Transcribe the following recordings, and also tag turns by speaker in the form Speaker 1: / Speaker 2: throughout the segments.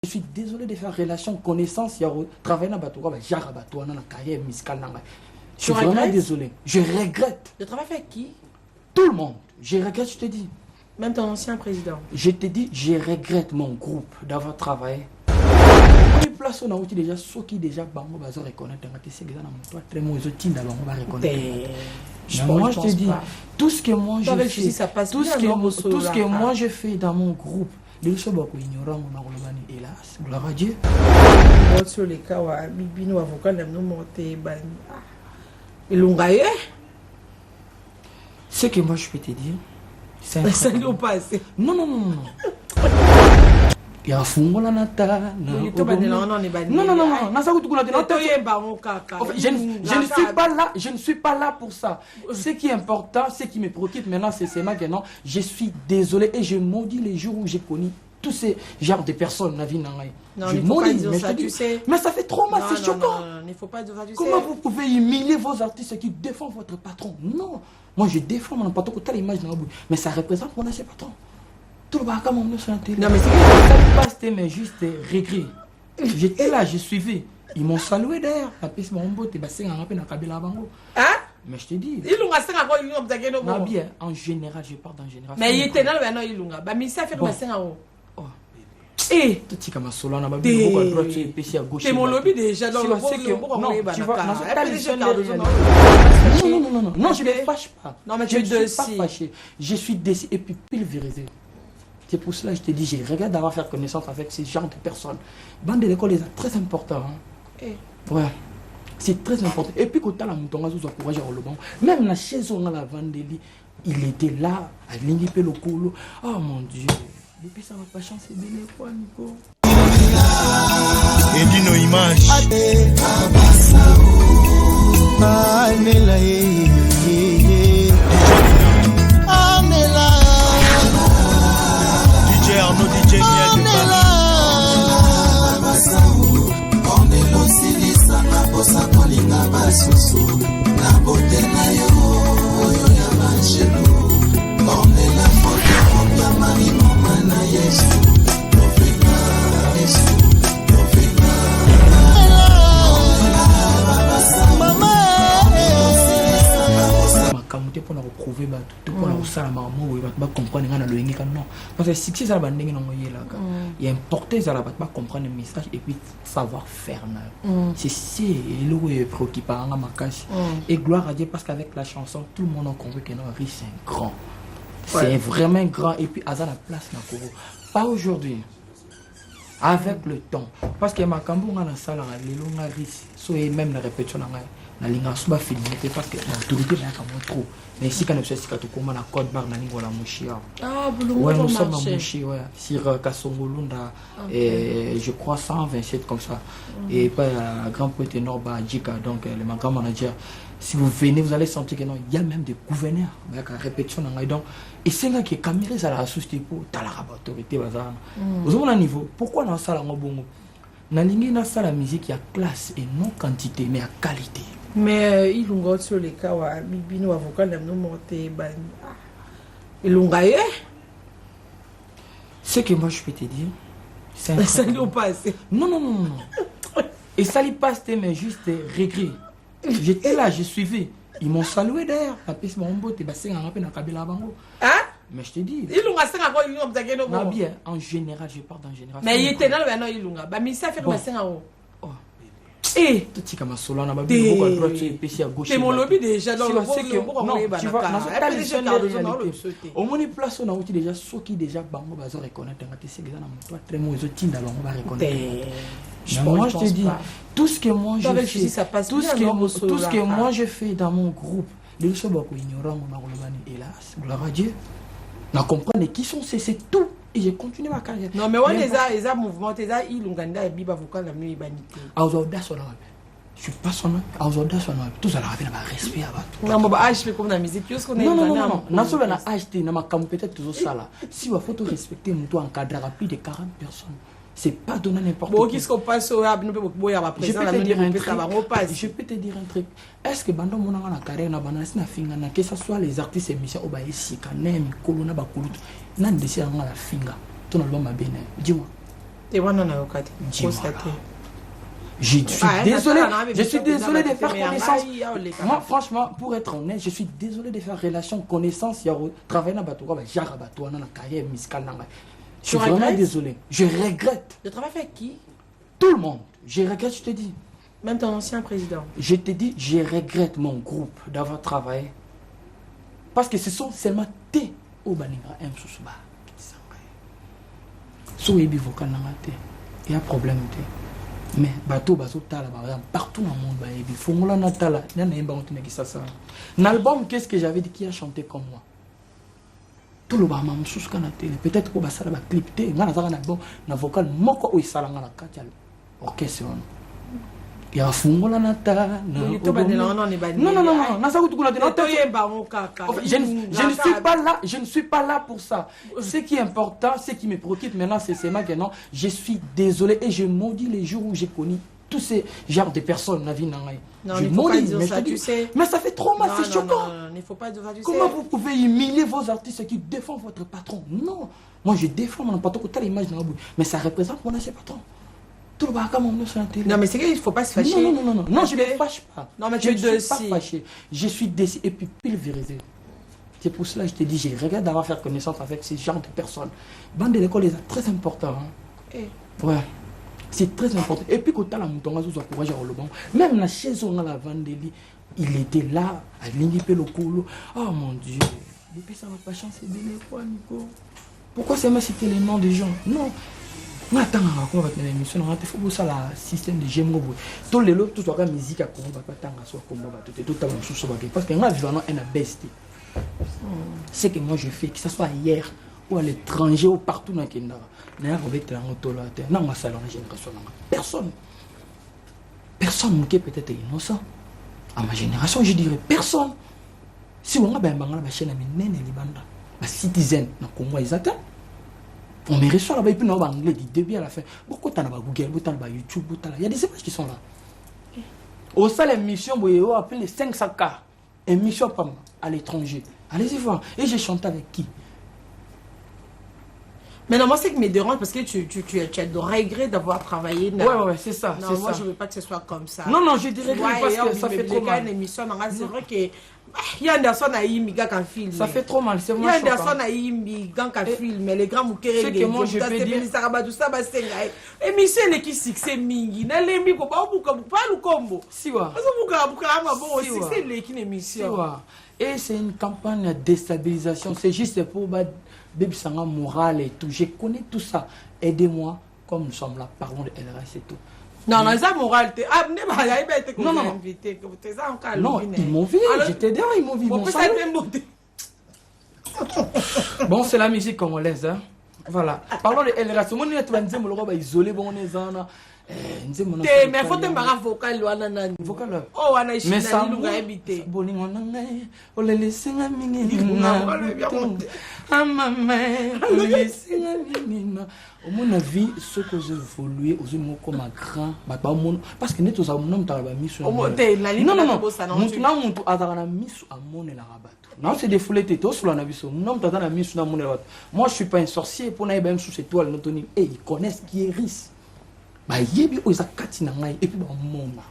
Speaker 1: Je suis désolé de faire relation, connaissance, travailler dans bateau, genre bateau, dans la carrière musicale. Je suis vraiment désolé. Je regrette.
Speaker 2: Tu travailles avec qui?
Speaker 1: Tout le monde. Je regrette, je te dis.
Speaker 2: Même ton ancien président.
Speaker 1: Je te dis, je regrette mon groupe d'avoir travaillé. Une place on a aussi déjà ceux qui déjà bango bazo reconnaître que c'est déjà dans toi très mauvais outils dans bango va reconnaître. Moi je te dis tout ce que moi je fais, tout ce que moi je fais dans mon groupe, les choses beaucoup ignorants on a relevani hélas, gloire à Dieu.
Speaker 2: Sur les cas où Bibino avocat n'a pas monté bani. Ilungaye.
Speaker 1: Ce que moi je peux te dire,
Speaker 2: c'est ça nous passe.
Speaker 1: Non. Il y a un fond là nata. Non. Je ne suis pas là pour ça. Ce qui est important, ce qui me préoccupe maintenant, c'est maintenant. Je suis désolé et je maudis les jours où j'ai connu tous ces genres de personnes dans la vie.
Speaker 2: Non, il ne faut pas dire ça, tu sais.
Speaker 1: Mais ça fait trop mal, c'est choquant.
Speaker 2: Non, il ne faut pas dire ça, tu sais.
Speaker 1: Comment vous pouvez humilier vos artistes qui défendent votre patron? Non, moi je défends mon patron, tu as l'image dans la bouche. Mais ça représente mon ancien patron. Tout le monde a mon sur la télé.
Speaker 2: Non, mais c'est
Speaker 1: pas c'était mais juste regret. J'étais là, je suivais. Ils m'ont salué d'ailleurs. La piste m'a emboté, bah c'est un rappel dans Kabila Bango.
Speaker 2: Hein?
Speaker 1: Mais je te dis.
Speaker 2: Il lunga c'est encore il lunga
Speaker 1: non bien, en général, je parle en général.
Speaker 2: Mais il était dans le non il lunga. Bah mais ça fait comme ça en haut.
Speaker 1: Eh, tu sais comment solo na ba beaucoup à droite et puis à gauche.
Speaker 2: C'est mon lobby déjà dans le
Speaker 1: non, tu vois, non, je ne me fâche pas.
Speaker 2: Non, mais
Speaker 1: je ne suis pas fâché. Je suis déçu et puis pulvérisé. C'est pour cela que je te dis, j'ai regret d'avoir fait connaissance avec ce genre de personnes. Bande de l'école est très important. Ouais, c'est très important. Et puis quand tu as la mouton, tu as courage à Oloban. Même la chaise on a la Vandeli, il était là, à l'ingipé le colo. Oh mon Dieu. Depuis ça va pas chancer bien quoi, Nico.
Speaker 3: Et dis nos images. DJ Arnaud, DJ Miel de
Speaker 1: pour retrouver pour ça maman va comprendre non parce que si ça va il y a importé ça va pas comprendre le message et puis savoir faire c'est le préoccupant ma cache et gloire à Dieu parce qu'avec la chanson tout le monde a compris que non riche c'est grand c'est vraiment grand et puis à la place pas aujourd'hui avec le temps parce que ma cambo on a salle les longs riche soit même la répétition na linga suba filmé parce que l'autorité n'a pas trop mais si quand on sait que tout comment la code barre na linga la mochia ouais nous sommes en mochia ouais sur Kasongolunda et je crois 127 comme ça et pas grand poète ténor Badjika donc le grand manager si vous venez vous allez sentir que non il y a même des gouverneurs avec la répétition donc et c'est là que caméra ça la société pour ta la autorité bazar vous avez un niveau pourquoi dans ça la bongo na linga na ça la musique il y a classe et non quantité mais à qualité.
Speaker 2: Mais il lunga sur les cas où Bibino avocat n'a pas monté bani. Ilungaye.
Speaker 1: Ce que moi je peux te dire,
Speaker 2: c'est ça nous passe.
Speaker 1: Non. Et ça lui passe mais juste regret. J'étais là, je suivais. Ils m'ont salué d'ailleurs. La piste m'a emboté, bah c'est un rappel dans Kabila Bango.
Speaker 2: Hein?
Speaker 1: Mais je te dis.
Speaker 2: Il lunga c'est encore il lunga
Speaker 1: bien, en général, je parle en général.
Speaker 2: Mais il était dans le non il lunga. Bah mais ça fait comme ça en haut.
Speaker 1: Eh, tu sais comment cela n'a pas beaucoup à droite et puis à gauche.
Speaker 2: C'est mon lobby déjà dans le
Speaker 1: non, tu vois, au moins une place on a aussi déjà ceux qui déjà bango bazo reconnaître que c'est déjà dans toi très mauvais outils dans bango va reconnaître. Moi je te dis tout ce que moi je fais, tout ce que moi je fais dans mon groupe, les choses beaucoup ignorants on a relevani hélas, gloire à Dieu. On comprend qui sont c'est tout. Et j'ai continué ma carrière.
Speaker 2: Non, mais ouais, les mouvements, ils ont gagné et Biba vocal la nuit banité.
Speaker 1: Je suis pas son nom. Tout ça, il y a respect avant.
Speaker 2: Non, mais je fais comme la musique.
Speaker 1: Non. Non, acheté, peut-être toujours ça là. Si il faut respecter, on encadrera plus de 40 personnes. C'est pas donner n'importe quoi.
Speaker 2: Je
Speaker 1: peux te dire un truc. Est-ce que pendant mon carrière, que ce soit les artistes émissions, dis-moi.
Speaker 2: Et voilà, on a eu
Speaker 1: Je suis désolé de faire connaissance. Moi, franchement, pour être honnête, je suis désolé de faire relation, connaissance, travailler dans la carrière musicale. Je suis vraiment désolé. Je regrette.
Speaker 2: Tu travailles avec qui?
Speaker 1: Tout le monde. Je regrette, je te dis.
Speaker 2: Même ton ancien président.
Speaker 1: Je te dis, je regrette mon groupe d'avoir travaillé. Parce que ce sont seulement tes au Baningra M. Sousuba. So il y a un problème. Mais bateau partout dans le monde il faut l'album, qu'est-ce que j'avais dit qui a chanté comme moi? Tout le monde peut-être que ça va clip un vocal moko ou ça la orchestre. Il y a Fungola Nata. Non, je ne suis pas là pour ça. Ce qui est important, ce qui me préoccupe maintenant, c'est maintenant, je suis désolé et je maudis les jours où j'ai connu tous ces genres de personnes dans la vie.
Speaker 2: Non, il ne faut pas dire ça, tu sais.
Speaker 1: Mais ça fait trop mal, c'est choquant.
Speaker 2: Non, il ne faut pas dire ça, tu sais.
Speaker 1: Comment vous pouvez humilier vos artistes qui défendent votre patron? Non, moi je défends mon patron, que telle image dans la bouche, mais ça représente mon ancien patron. Tout le monde sur la télé.
Speaker 2: Non, mais c'est qu'il ne faut pas se fâcher.
Speaker 1: Non, je ne me fâche pas.
Speaker 2: Non, mais
Speaker 1: je ne suis pas fâché. Je suis déçu et puis pulvérisé. C'est pour cela que je te dis, je regrette d'avoir fait connaissance avec ces genres de personnes. Bande de l'école est très important. Hein. Ouais. C'est très important. Et puis, quand tu as la mouton, même la chaise où on a la Vandélie, il était là, à l'Inipé le colo. Oh mon Dieu. Depuis ça, va pas chancer de quoi, Nico? Pourquoi c'est moi citer les noms des gens? Non. On attend avec l'émission, on a fait ça la système de GMO. Tous les autres, tout la musique à combat, parce que moi, je vais un best. C'est que moi je fais, que ce soit hier ou à l'étranger ou partout dans le Kenya. Personne qui est peut-être innocent. À ma génération, je dirais personne. Si on a une chaîne à citizen, ils attendent. On me reçoit là-bas et puis on va anglais du début à la fin. Pourquoi tu as Google, tu as YouTube, il y a des images qui sont là. Au sein de l'émission, on appelle les 500K. Émission à l'étranger. Allez-y voir. Et j'ai chanté avec qui?
Speaker 2: Mais non, moi, c'est que me dérange parce que tu as de regret d'avoir travaillé.
Speaker 1: Ouais, c'est ça.
Speaker 2: Non, moi, je ne veux pas que ce soit comme ça.
Speaker 1: Non, je dirais parce que ça fait trop mal.
Speaker 2: C'est vrai que il y a Anderson à Imiga qui filme.
Speaker 1: Ça fait trop mal, c'est
Speaker 2: vraiment choquant. Il y a Anderson à Imiga qui filme, mais les grands moukérés.
Speaker 1: C'est que moi, je peux dire...
Speaker 2: Émission qui succès mingi. N'a l'emi ko ba buka pas le combo.
Speaker 1: Siwa.
Speaker 2: Parce que buka ma bon succès l'équipe émission.
Speaker 1: Siwa. Et c'est une campagne de déstabilisation. C'est juste pour Baby Sanga moral et tout. Je connais tout ça. Aidez-moi, comme nous sommes là, parlons de LRS et tout.
Speaker 2: Non, ça moral.
Speaker 1: Non, ils m'ont vu. J'étais derrière, ils m'ont vu. Bon, c'est la musique congolaise. Hein. Voilà. Parlons de LRS. Moi, on est isolé.
Speaker 2: Mais faut te marrer vocal
Speaker 1: vocal.
Speaker 2: Oh, on a ici ça habité.
Speaker 1: On les laisse au mon avis, ce que j'ai évolué aux mots comme un grand, parce que nous avons un homme qui a mis sur non, c'est des foulées tétos sur la vie. Non, tu as mis sur la monnaie. Moi, je ne suis pas un sorcier pour aller même sous cette toile. Et ils connaissent qui est riche. Bah, yebi oza kati na ngai et puis ba mona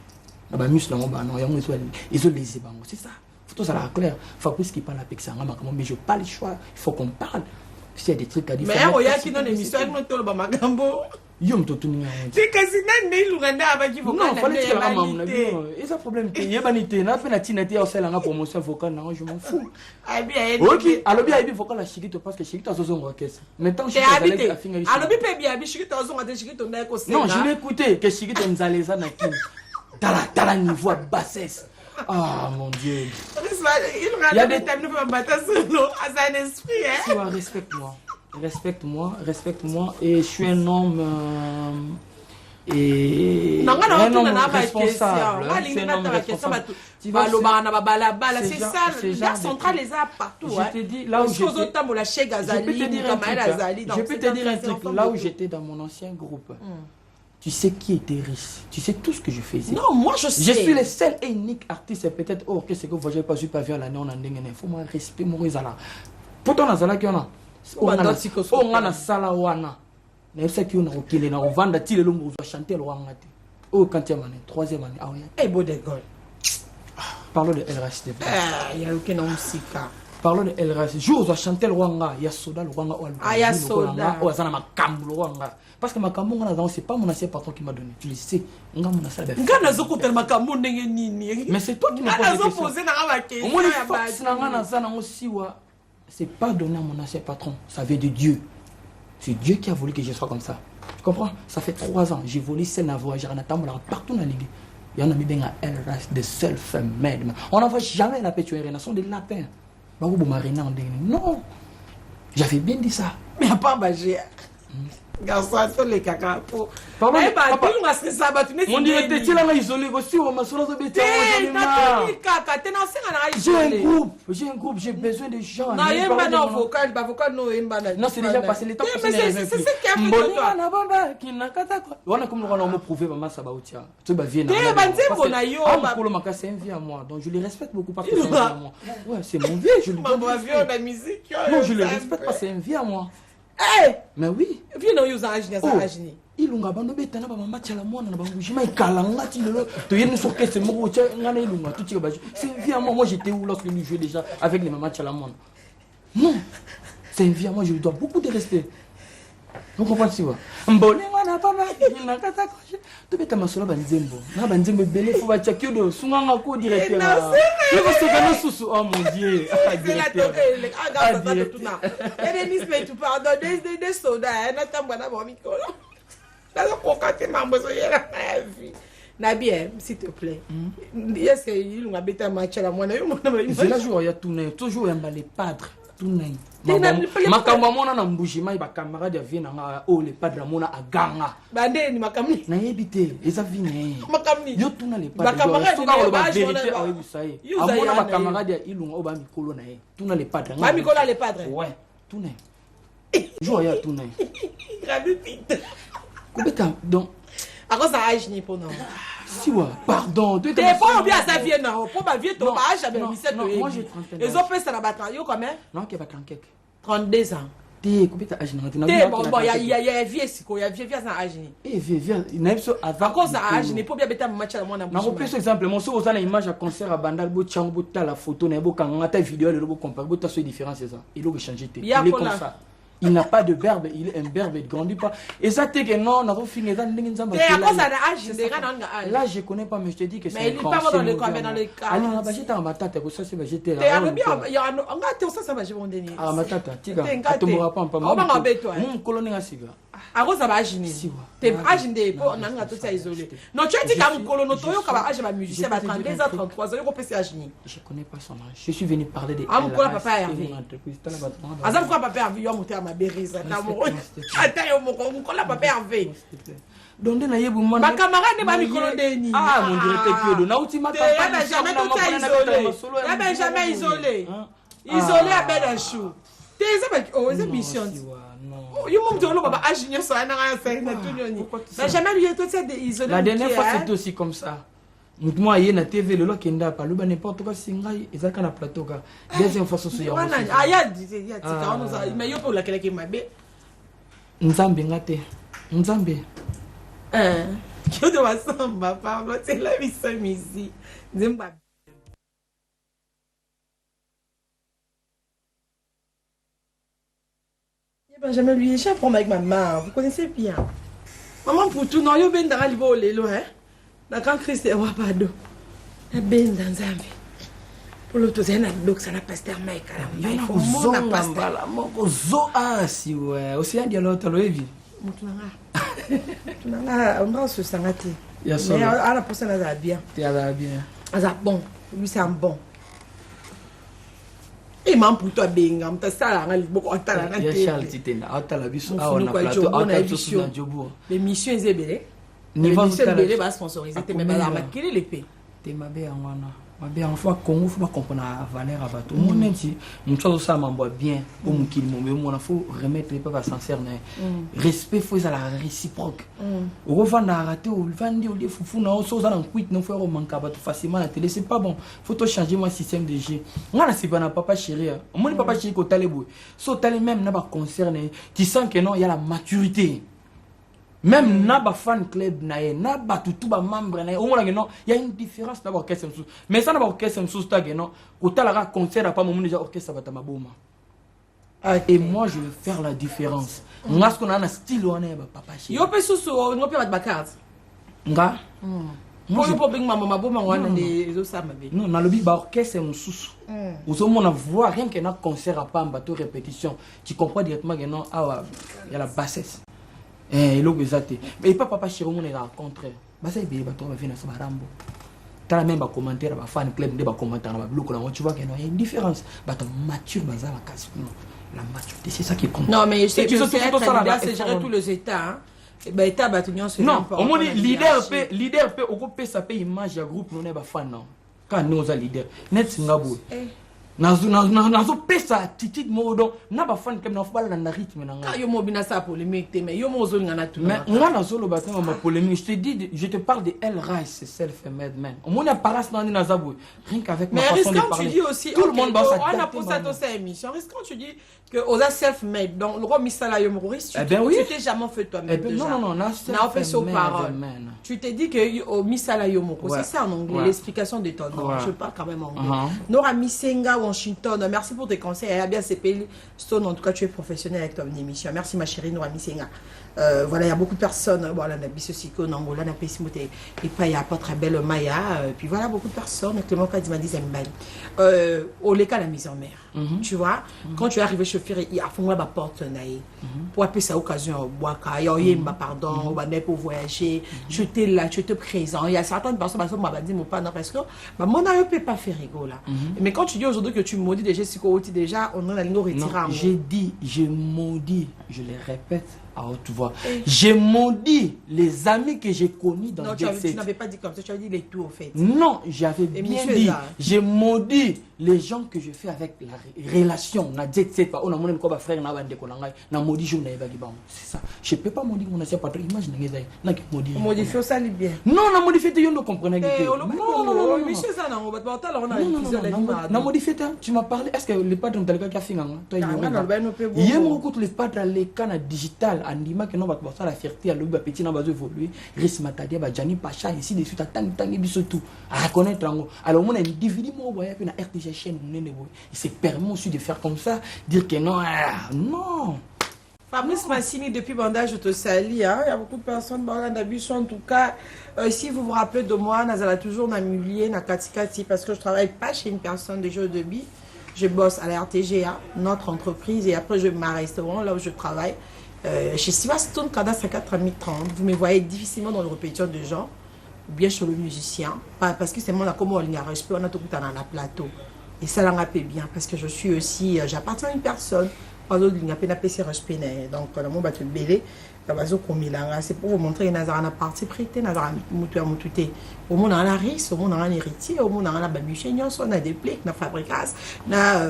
Speaker 1: na ba muscle na ba non ya mweso ils ont les bango c'est ça faut tout ça la clair Fabrice qui parle avec ça mais je pas le choix il faut qu'on parle s'il y a des trucs à dire
Speaker 2: mais on y a qui dans l'émission avec notre ba magambo
Speaker 1: yo mtoto ni
Speaker 2: c'est quasi nan ne lunganda abaki vocal
Speaker 1: non fallait que la maman et ça problème te yebanité na fait na tinati au sel nga promotion vocal na je m'en fous OK alors bien il vocal la chikito parce que chikito zo zongo orchestre maintenant je
Speaker 2: suis alors bien chikito zongo de chikito na ko sel
Speaker 1: non je l'ai écouté que chikito nzaleza na kim tala niveau bassesse. Ah mon Dieu.
Speaker 2: Il y a des thèmes de battre solo à son esprit hein.
Speaker 1: Respecte-moi et je suis un homme et
Speaker 2: un homme responsable. C'est ça, la centrale les a partout.
Speaker 1: Je te dis là où je peux te dire un truc, là où j'étais dans mon ancien groupe. Tu sais qui était riche, tu sais tout ce que je faisais.
Speaker 2: Non, moi je sais.
Speaker 1: Je suis le seul et unique artiste, peut-être, oh, qu'est-ce que vous n'avez pas vu à l'année, on a il faut moi respect, moi, Pourtant, on a ça là, on a. On a sala wana Mais ça qui on a okélé na vendre ti le longo chanter le roi ngati. Oh, 4e année, 3e année. Ah oui.
Speaker 2: Eh, beau d'école.
Speaker 1: Parlons de LRH.
Speaker 2: Il y a aucun homme sika.
Speaker 1: Parlons de LRH. Je dois chanter le Rwanda. Il y a Soda le Rwanda.
Speaker 2: Ah, il y a Soda.
Speaker 1: Oh, ça n'a pas cambo le Rwanda. Parce que ma cambo, c'est pas mon ancien patron qui m'a donné. Tu le sais. Mais c'est toi qui m'as posé la question. C'est pas donné à mon ancien patron. Ça vient de Dieu. C'est Dieu qui a voulu que je sois comme ça. Tu comprends? Ça fait 3 ans. J'ai volé celle à voyager partout dans la ligue. Il y en a mis bien à LRH, des seules femelles. On n'envoie jamais la pétuaire. Ce sont des lapins. Non. J'avais bien dit ça.
Speaker 2: Mais il n'y a pas bagé. Garçon, les caca.
Speaker 1: Pardon,
Speaker 2: mon
Speaker 1: Dieu, tu es isolé aussi. J'ai un groupe, j'ai besoin de gens.
Speaker 2: Non,
Speaker 1: c'est déjà passé le temps.
Speaker 2: Mais c'est ce qui a fait
Speaker 1: c'est un vie à moi. Donc je les respecte beaucoup parce que c'est un vie à moi. Ouais, c'est mon vie. Je le
Speaker 2: musique.
Speaker 1: Non, je le respecte parce que c'est un vie à moi. Mais oui.
Speaker 2: Viens nous âger ça âger.
Speaker 1: Ilunga bando betana ba mama chala mwana na bangu jima ikalanga ti lelo to yeni so kese moko cha ngana ilunga tout tire ba. C'est une vie à moi. Moi j'étais où lorsque nous jouions déjà avec les mamas chala mwana. Non. C'est une vie à moi, je lui dois beaucoup de respect. Vous comprenez ça? Mbole ngana papa na kata ko. To beta masola banzembo. Na banzembo belé faut ba tchakio do sunganga ko directeur. Il va se gagner sous oh mon dieu.
Speaker 2: C'est la toque les aga ça tout na. Et Denis mais tu pardon des soda na tambana ba mikolo. Là on kokate mambo so yela na vie. Nabi, s'il te plaît. Est-ce que il a bêta match à la moine?
Speaker 1: C'est la jour il y a tourné toujours un les padres. Makambo mona na mbujima ba camarade ya vie na o le padre mona aganga
Speaker 2: bande ni makamni
Speaker 1: na yebite eza vine
Speaker 2: makamni
Speaker 1: yo tuna le
Speaker 2: padre
Speaker 1: ba vérité a yebu sai amona ba camarade ya ilunga o ba mikolo na ye tuna le padre
Speaker 2: ba mikolo le padre
Speaker 1: ouais tuna jour ya tuna
Speaker 2: gravité
Speaker 1: kubeta donc
Speaker 2: à cause ça age ni pour non
Speaker 1: si ouais pardon
Speaker 2: tu t'es pas bien ça vient non pour pas vieux toi pas jamais mis cette
Speaker 1: moi j'ai 30 ans
Speaker 2: ils ont fait ça la bataille yo combien
Speaker 1: non qui va
Speaker 2: 32 ans
Speaker 1: t'es kubeta age na
Speaker 2: t'es bon il y a vieux siko il y a vieux ça age ni
Speaker 1: vieux na biso
Speaker 2: avant cause ça age ni pour bien beta match à moi na
Speaker 1: na repère exemple mon so ozana image à concert à bandal bo tchango bo ta la photo na bo kanga ta vidéo le bo comparer bo ta so différence c'est ça il doit changer il est comme ça. Il n'a pas de verbe, il est un verbe, il ne grandit pas. Et ça, t'es que non, on a fini. Là, je ne connais pas, mais je te dis que c'est.
Speaker 2: Mais il n'est pas dans le cas, mais dans le cas.
Speaker 1: Ah non, j'étais en batata, ça c'est j'étais là.
Speaker 2: Il y a un gâteau, ça va, je vais en donner.
Speaker 1: Ah, matata, tiga. Tu me rappelles pas.
Speaker 2: On va m'embêter, toi.
Speaker 1: Mon colonel a siga.
Speaker 2: Ah, ça va aginer. T'es aginer, pour on a un gâteau, ça isolé. Non, tu as dit qu'à mon colonel, tu as agir ma musicien, va 32 ans, 33 ans, on peut aginer.
Speaker 1: Je ne connais pas son âge. Je suis venu parler de.
Speaker 2: Ah, mon colonel, papa Hervé. Ah, ça me croit, papa Hervé, il va monter à ma bérise. Attends, on colle papa Hervé.
Speaker 1: Donc na yebu mon
Speaker 2: ma camarade ba mikolo deni.
Speaker 1: Ah mon directeur na uti ma campagne
Speaker 2: jamais tout ça isolé. Ya ben jamais isolé. Isolé à ben un chou. T'es ça oh c'est mission. Non. Yo mon dieu baba agignon ça na faire na tout nyoni. Mais jamais lui tout ça isolé.
Speaker 1: La dernière fois c'était aussi comme ça. Moi hier na TV le lo kenda pa luba n'importe quoi singai ezaka na plateau ka. Deuxième fois so ya.
Speaker 2: Ah ya tika on ça mais yo pour la kele ki mabe.
Speaker 1: Nzambe ngate. Nzambe.
Speaker 2: Kyo de wasamba Pablo c'est la vie sans musique. Zimba. Benjamin lui j'ai un problème avec ma maman, vous connaissez bien. Maman pour tout non yo ben dans libo lelo hein. Na quand Christ est wa pardon. E ben dans Nzambe. Pour le tozen na donc ça na pasteur Mike ala. Il faut mon na pasteur
Speaker 1: la moko zo si ouais. Aussi un dialogue to levi.
Speaker 2: Tunanga on va se sangati. Mais à la personne elle a bien.
Speaker 1: Tu as bien.
Speaker 2: Elle a bon. Lui c'est un bon. Et même pour toi bengam ta sala ngali boko atala na
Speaker 1: te. Ya Charles titenda atala biso a na plateau atala biso na jobo.
Speaker 2: Les missions ezebele.
Speaker 1: Niveau
Speaker 2: ezebele ba sponsoriser te mais la makili l'épée.
Speaker 1: Te mabe ngwana. Mabe en fois Congo faut pas comprendre la valeur à bateau. Mon neti, mon chose ça m'envoie bien pour mon kili mon faut remettre les peuples sincères respect faut ça la réciproque. Au revendre rater au vendre au foufou na so ça en quit non faut manquer bateau facilement la télé c'est pas bon. Faut to changer mon système de jeu. Ngana c'est pas na papa chéri. Mon papa chéri ko talebo. So talé même na ba concerné, tu sens que non il y a la maturité. Même na fan club nae na tout ba membre nae au moins non il y a une différence d'abord orchestre sous mais ça d'abord orchestre sous ta non au la concert pas mon déjà orchestre va ta maboma et moi je veux faire la différence nga ce qu'on a un style on est papa chéri
Speaker 2: yo pe sous on peut ba carte
Speaker 1: nga
Speaker 2: moi je peux maman maboma wana les osama be
Speaker 1: non na lobby ba orchestre sous aux hommes on a voir rien que na concert à pas bateau répétition tu comprends directement que non ah il y a la bassesse et l'eau exacté mais pas papa chéri on est là contraire bah ça bien bateau va venir sur barambo t'as même ba commentaire ba fan club de ba commentaire ba bloc là tu vois que non il y a une différence bateau mature baza la casse non la maturité c'est ça qui compte
Speaker 2: non mais je sais que c'est gérer tous les états hein et ben état batunion c'est
Speaker 1: non au moins leader peut occuper sa paye image ya groupe non ba fan non quand nous a leader net singabo nazo pesa attitude modo na ba fan comme na football na rythme na nga
Speaker 2: yo mobina sa polémique mais yo mozo ngana tout
Speaker 1: mais nga nazo lo batema ma polémique je te parle de El Rice self-made man au moins paras na na zabou rien qu'avec ma façon de parler
Speaker 2: mais tu dis aussi
Speaker 1: tout le monde va s'adapter
Speaker 2: on a pour ça dans cette émission risque quand tu dis que aux self-made donc le roi misala yo moris tu t'es jamais fait toi-même
Speaker 1: non
Speaker 2: na fait sur parole tu t'es dit que au misala yo moris c'est ça en anglais l'explication de ton nom je parle quand même en anglais Nora Misenga Washington, merci pour tes conseils. Elle a bien CP Stone, en tout cas, tu es professionnel avec ton émission. Merci, ma chérie Nora Misenga. Voilà, il y a beaucoup de personnes. Voilà, on a Bissosiko, Nangola, on a Pessimote, et pas, il y a pas très belle Maya. Puis voilà, beaucoup de personnes. Clément Kadima dit Zembani. Au Leka, la mise en mer. Tu vois, quand tu es arrivé chauffeur, il y a fond la porte naïe. Pour appeler ça occasion au Boaka, il y a eu pardon, pour voyager. Je t'ai là, je te présent. Il y a certaines personnes qui m'ont dit, mon père, parce que mon ne peut pas faire rigolo là. Mais quand tu dis aujourd'hui que tu maudis déjà, déjà, on a la ligne retirée.
Speaker 1: J'ai dit, je maudis, je les répète à haute voix. J'ai maudit les amis que j'ai connus dans
Speaker 2: tu n'avais pas dit comme ça, tu as dit les tout en fait.
Speaker 1: Non, j'avais bien dit, j'ai maudit les gens que je fais avec la relation. On a dit, c'est pas, on a mon frère, on a maudit, je n'avais pas dit, c'est ça. Je ne peux pas maudire mon ancien patron, imagine, on a
Speaker 2: modifié ça, bien.
Speaker 1: Non, on a modifié, tu ne comprenez pas.
Speaker 2: Non, monsieur, ça, non, on a
Speaker 1: modifié, tu m'as parlé, est-ce que le patron de l'école qui a fini, toi, il y a beaucoup de patron de l'école digital. Andima que non va ça la fierté à l'objet petit n'a pas évolué risque matadia ba Jani Pacha ici de suite à tant biso tout à reconnaître alors mon individu moi voyait que na RTG chaîne il s'est permis aussi de faire comme ça dire que non non
Speaker 2: Fabrice Massini depuis Bandage je te salue hein il y a beaucoup de personnes dans la d'abus en tout cas si vous vous rappelez de moi nazala toujours na milieu na katikati parce que je travaille pas chez une personne de jeux de billes je bosse à la RTGA notre entreprise et après je mets un restaurant là où je travaille chez Sivaston Kada 5430, vous me voyez difficilement dans le répétition de gens, ou bien sur le musicien, parce que c'est moi là comme on a respect, on a tout dans la plateau. Et ça l'a fait bien parce que je suis aussi, j'appartiens à une personne, pas d'autre il n'y a pas de respect, donc le mot battu belé, c'est pour vous montrer que nous avons parti prêté, nous avons mutué. Au monde on a risque, au monde on a héritier, au monde on a bamuchénion, on a des pliques, on a fabricas, on a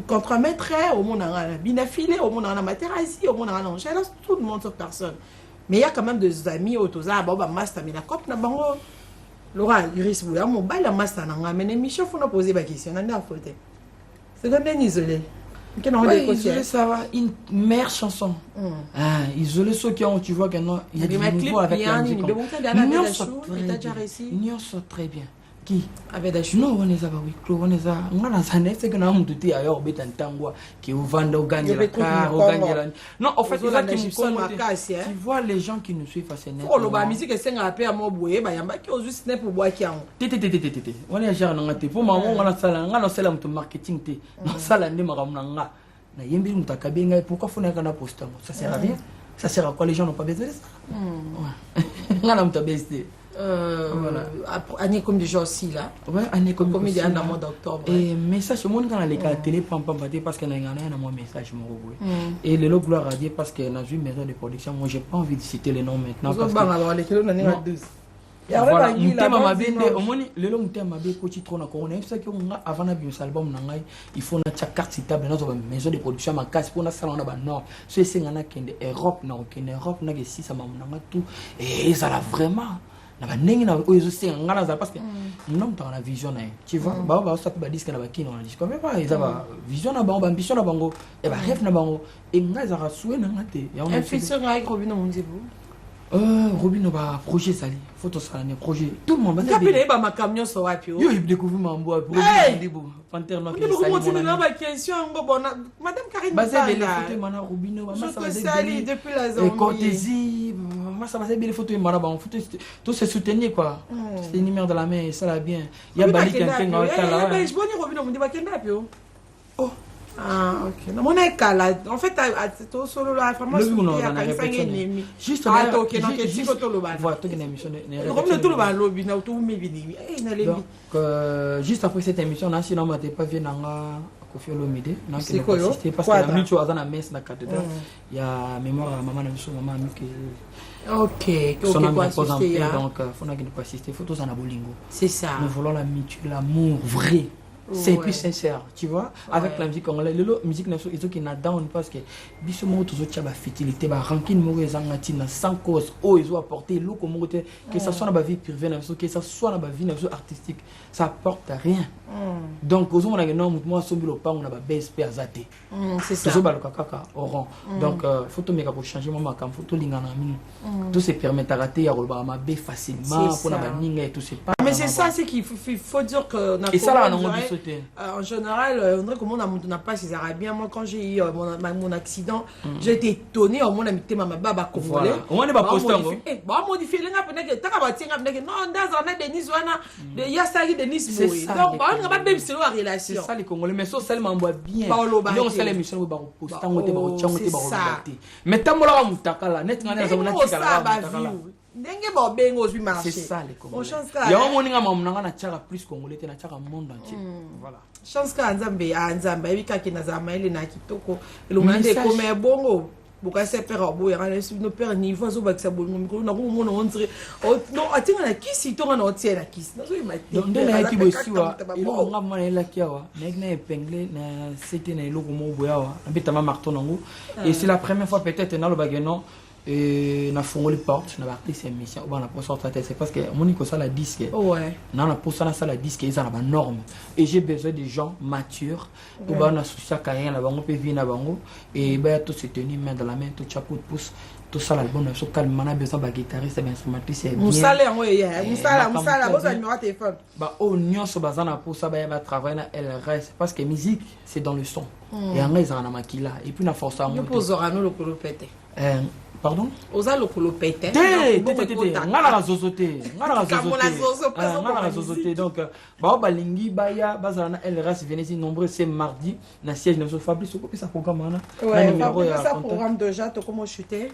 Speaker 2: contre-maître, au monde on a binafilé, au monde on a matérasie, au monde on a l'angèle, tout le monde sur personne. Mais il y a quand même des amis autour de ça, bah master mais la cop na bango. Laura, il risque vous mon bail la master na mais Michel faut nous poser la question, on a à côté. C'est comme bien isolé.
Speaker 1: Isolé, ça va, une meilleure chanson. Isolé, ceux qui ont, tu vois, qu'il y a des nouveaux avec la musique. Ils sont très bien. Qui avec des non, on est à Wiclo, on est à. On a un année, c'est que nous avons tout dit ailleurs, bête en tangwa, qui vous vendent au gagne la car, au gagne la. Non, en fait, c'est ça qui me compte. Tu vois les gens qui nous suivent à net.
Speaker 2: Oh, la musique, c'est un peu à moi, boué, bah, il y a qui osent snap pour boire qui a.
Speaker 1: On est à un pour maman, on a un salam de marketing, on a salam de maramanga. Na yembi mutakabenga pourquoi faut n'a qu'un poster ça sert à rien ça sert à quoi les gens n'ont pas besoin de ça ngana mutabeste
Speaker 2: voilà année comme déjà aussi là
Speaker 1: ouais année comme
Speaker 2: il en mois d'octobre
Speaker 1: et message monde quand les cas télé pam parce que na ngana na moi message mon et le logo gloire à Dieu parce que dans une maison de production moi j'ai pas envie de citer les noms maintenant parce que
Speaker 2: alors les kilos na 12
Speaker 1: voilà mutema mabende omoni lelo mutema mabe ko ci trona ko on a ça que on a avant na bio album na ngai il faut na carte citable na maison de production ma casse pour na salon na ba nord so c'est ngana kende Europe na okende Europe na ke si ça mamu na tout et ça la vraiment na ba nengi na oyo so ngana za parce que non dans la vision na tu vois ba ça peut ba disque na ba kino na disque comme pas ils va vision na ba ambition na bango et ba rêve na bango et nga za rasoué na ngate
Speaker 2: ya on fait sur avec Robin Mondibo
Speaker 1: Robino va projet sali, photo salane projet. Tout le monde va
Speaker 2: dire. Tu as ma camion sur la pio.
Speaker 1: Yo, il découvre ma boîte. Panthère noire.
Speaker 2: Madame Karine.
Speaker 1: Basé les photos mana Robino,
Speaker 2: sali depuis la zone.
Speaker 1: Et cortésie, moi ça va ser bien les photos mana ba photo tout se soutenir quoi. C'est une numéro de la main, ça va bien. Il y a Bali qui est là.
Speaker 2: Je bonne Robino, on dit ba kenda pio. Oh. Ah, ok. Non, mon écala. En fait, tu solo la vraiment
Speaker 1: juste juste après cette émission, on sinon m'avait pas vu nanga Kofi Olomide, parce que la minute où on a la messe na cathédrale, il y a mémoire à maman maman qui donc faut n'a pas assister photos en abolingo.
Speaker 2: C'est ça.
Speaker 1: Nous voulons l'amitié, l'amour vrai. C'est plus sincère, tu vois, avec la musique congolaise. La musique nationale, ils ont down parce que biso mo tous autres ba fertilité ba rancune mo ezangatina sans cause oh ils ont apporté l'eau comme que ça soit dans la vie privée que ça soit dans la vie artistique, ça apporte rien. Donc aux on a non moi sombilo pas on a ba BSP azate.
Speaker 2: C'est ça.
Speaker 1: Toujours ba le kaka oran. Donc photo méga pour changer maman comme photo lingana mini. Tout se permet à rater à roba ma bé facilement pour la baninga et tout c'est pas.
Speaker 2: Mais c'est ça c'est qu'il faut dire que
Speaker 1: et ça là on
Speaker 2: en général, on dirait que mon amour n'a pas ces Arabiens. Moi, quand j'ai eu mon accident, j'ai été étonné. Au moins, on a mis ma baba congolais.
Speaker 1: On n'est pas posté.
Speaker 2: Bon, modifier les gars, peut-être que non, dans un Denis Wana, il y a ça qui Denis Boy. Donc, on n'a pas même sur la relation.
Speaker 1: C'est ça les Congolais, mais ça seulement boit bien. Donc, c'est l'émission où on poste. C'est ça. Mais tant que on mutakala, net ngana za munatikala. C'est ça les Congolais. Il y a un monde qui a tchara plus Congolais, na tchara monde entier. Voilà.
Speaker 2: Chance ka Nzambe Nzambe bika kina za maile na kitoko. Le monde comme bongo. Boka se père boya na no père niveau zo ba kisa bongo miko na ko mona on dire non atinga na kisi to na otie na kisi. Na zo imati.
Speaker 1: Donc ndela ki bosiwa ilo nga mwana ela kiawa. Nek na épinglé na c'était na ilo ko mo boya wa. Abita ma marteau nango. Et c'est la première fois peut-être na lo bageno et na fongoli porte na artiste émission on a pas sorti c'est parce que monico ça la disque
Speaker 2: ouais
Speaker 1: na na pour ça la disque ils ont la norme et j'ai besoin de gens matures pour ba na soucia carrière na bango pe vie na bango et ba tout se tenir main dans la main tout chapeau de pouce tout ça l'album na so calme na besoin ba guitariste ba instrumentiste bien
Speaker 2: musala yango ya musala boza numéro téléphone
Speaker 1: ba o nyonso bazana pour ça ba travailler na LRS parce que musique c'est dans le son et en ils en a makila et puis na force à monter
Speaker 2: pour zorano le colopete
Speaker 1: pardon
Speaker 2: oza lokolo pete
Speaker 1: ngala zozote donc balingi baya bazala na LRS venez nombreux c'est mardi na siège na Fabrice ko pesa programme na numéro ya
Speaker 2: programme déjà to comment chuter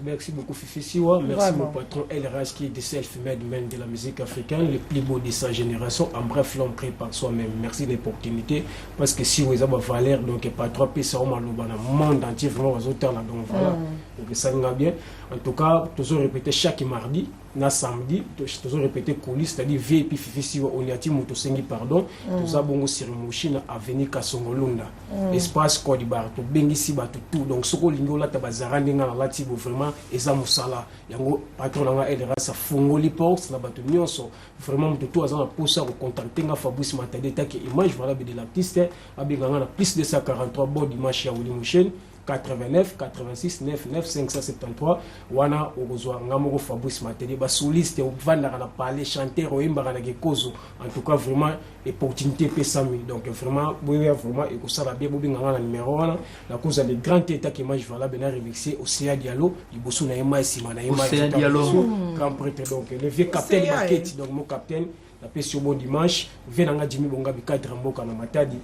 Speaker 4: merci beaucoup Fifi Siwa merci mon patron LRS qui est de self-made man de la musique africaine le plus beau de sa génération en bref l'homme créé par soi-même merci de l'opportunité parce que si vous avez valeur donc pas trois pesa au maloba na monde entier vraiment aux auteurs là donc voilà donc ça va bien. En tout cas, toujours répéter chaque mardi, na samedi, toujours répéter coulisses, c'est-à-dire VIP Fifi on y a dit motosengi pardon, tout ça bongo sirimushi na avenue Kasongolunda. Espace Côte d'Ivoire, to bengi si ba tout. Donc soko lingo la tabazara ndenga la tibo vraiment eza musala. Yango patron nga elera sa fongoli porte na bato nyonso. Vraiment tout azana posa ko contacter nga Fabrice Matade ta que image voilà de l'artiste abinga na plus de 143 bon dimanche ya Olimuchen 89 86 99 573 wana okozwa ngamoko Fabrice Matade ba soliste ou vanda na parler chanteur oyemba na kekozo en tout cas vraiment opportunité pesami donc vraiment boya vraiment et ko sala bien bobi nganga na numéro wana la cause des grands états qui mange voilà ben remixé Océan Diallo liboso na yema sima na yema grand prêtre donc le vieux capitaine Market donc mon capitaine la paix bon dimanche, venanga Jimmy Bonga bi 4 mboka na Matadi,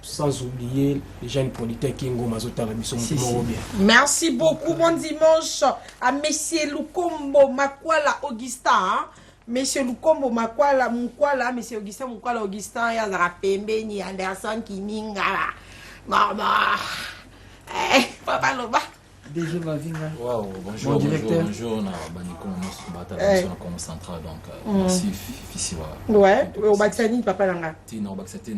Speaker 4: sans oublier les jeunes politiques qui ngoma zota la biso bien.
Speaker 2: Merci beaucoup bon dimanche à monsieur Lukombo Makwala Augustin. Monsieur Lukombo Makwala Mukwala, monsieur Augustin Mukwala Augustin ya za pembeni Anderson Kininga. Mama. Papa Loba.
Speaker 1: DG Mavinga.
Speaker 5: Wow, bonjour,
Speaker 1: bon directeur.
Speaker 5: Bonjour, Baniko, notre comme central, donc merci Fisiwa.
Speaker 2: Ouais, au Baxani, papa Langa.
Speaker 5: Tino, Baxati,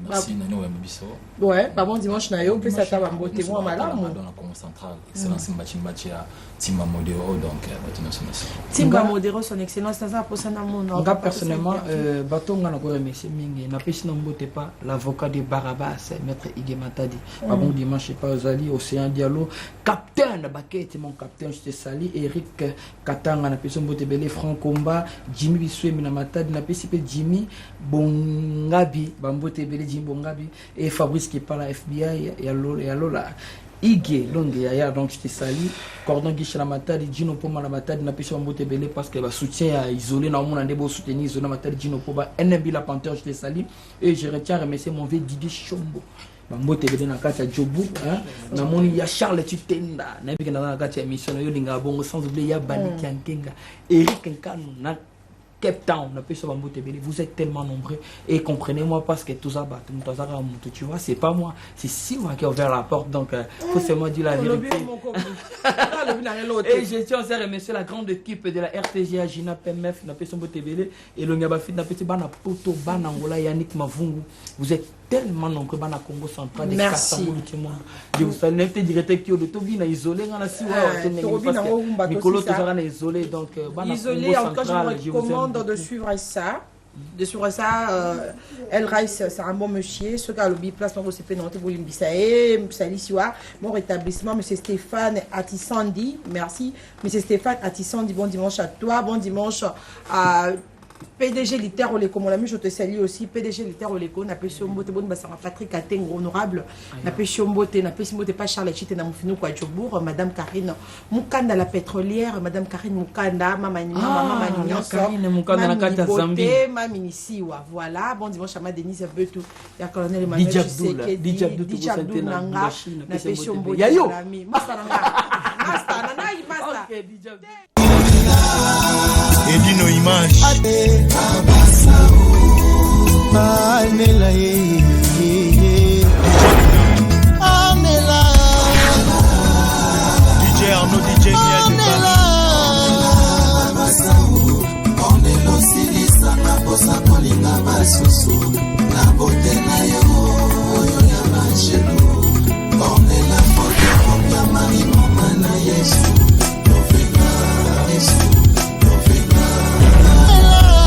Speaker 5: merci Nano Mbiso.
Speaker 2: Ouais, pas bon dimanche, Nayo, puis ça t'a un beau témoin malade.
Speaker 5: Dans la comme central, excellence Mbachimbachi, Timba Modero, donc maintenant son excellence.
Speaker 2: Timba Modero, son excellence, ça a posé dans mon nom.
Speaker 1: Personnellement, bateau on a encore remercié Mingi. N'a pas sinon pas l'avocat de Barabas, maître Ige Matadi. Bon dimanche, je sais pas, Ozali, Océan Diallo, capitaine, Baké était mon capitaine, j'étais sali, Eric Katanga, n'a pas son Botebele, Franck Comba, Jimmy Bissoué, Minamatadi, n'a pas si Jimmy Bongabi, Bambotebele, Jimmy Bongabi, et Fabrice qui parle à FBI, et à Lola. Ige longue ya donc j'étais sali cordon guiche la matadi Gino Poma la matadi na pêche mbote belé parce que ba soutien à isolé na mon ande bo soutenir isolé matadi Gino Poma NB la panthère j'étais sali et je retiens à remercier mon vieux Didier Chombo ba mbote belé na kati ya Jobu na moni ya Charles Tutenda na bi na kati ya mission yo linga bongo sans oublier ya Baniki Ankenga Eric Nkanu na Cape Town, vous êtes tellement nombreux et comprenez-moi parce que tout ça, tu vois, c'est pas moi, c'est Siwa qui a ouvert la porte, donc faut seulement dire la vérité. Et je tiens à remercier la grande équipe de la RTGA, Gina PMF, et le Nyabafit, Bana Poto, Banangola, Yannick Mavungu. Vous êtes tellement nombreux dans Congo central.
Speaker 2: Merci.
Speaker 1: Je vous salue, le directeur qui est de Tobi, isolé, isolé, donc
Speaker 2: isolé, en tout cas, je vous recommande de suivre ça. El Rice, c'est un bon monsieur. Ce gars, le biplace, on s'est fait noter pour l'Imbisae, mon rétablissement, monsieur Stéphane Atissandi, merci. Monsieur Stéphane Atissandi, bon dimanche à toi, bon dimanche à PDG Liter Oleko, mon ami, je te salue aussi. PDG Liter Oleko, n'a pas Chombote, bon, Bassara Patrick Atengo, honorable, n'a pas Chombote, n'a pas Chombote, pas Charles Chite, n'a Moufino Kouadjobourg, Madame Karine Moukanda, la pétrolière, Madame Karine Moukanda, Maman Karine Moukanda, la carte Zambie, Mamini Siwa, voilà, bon dimanche à ma Denise Betou, il y a colonel Emmanuel Dijabdou, Nanga, n'a pas Chombote, l'ami, Masta,
Speaker 3: Edino Image DJ Arnaud, DJ Miel de Paris.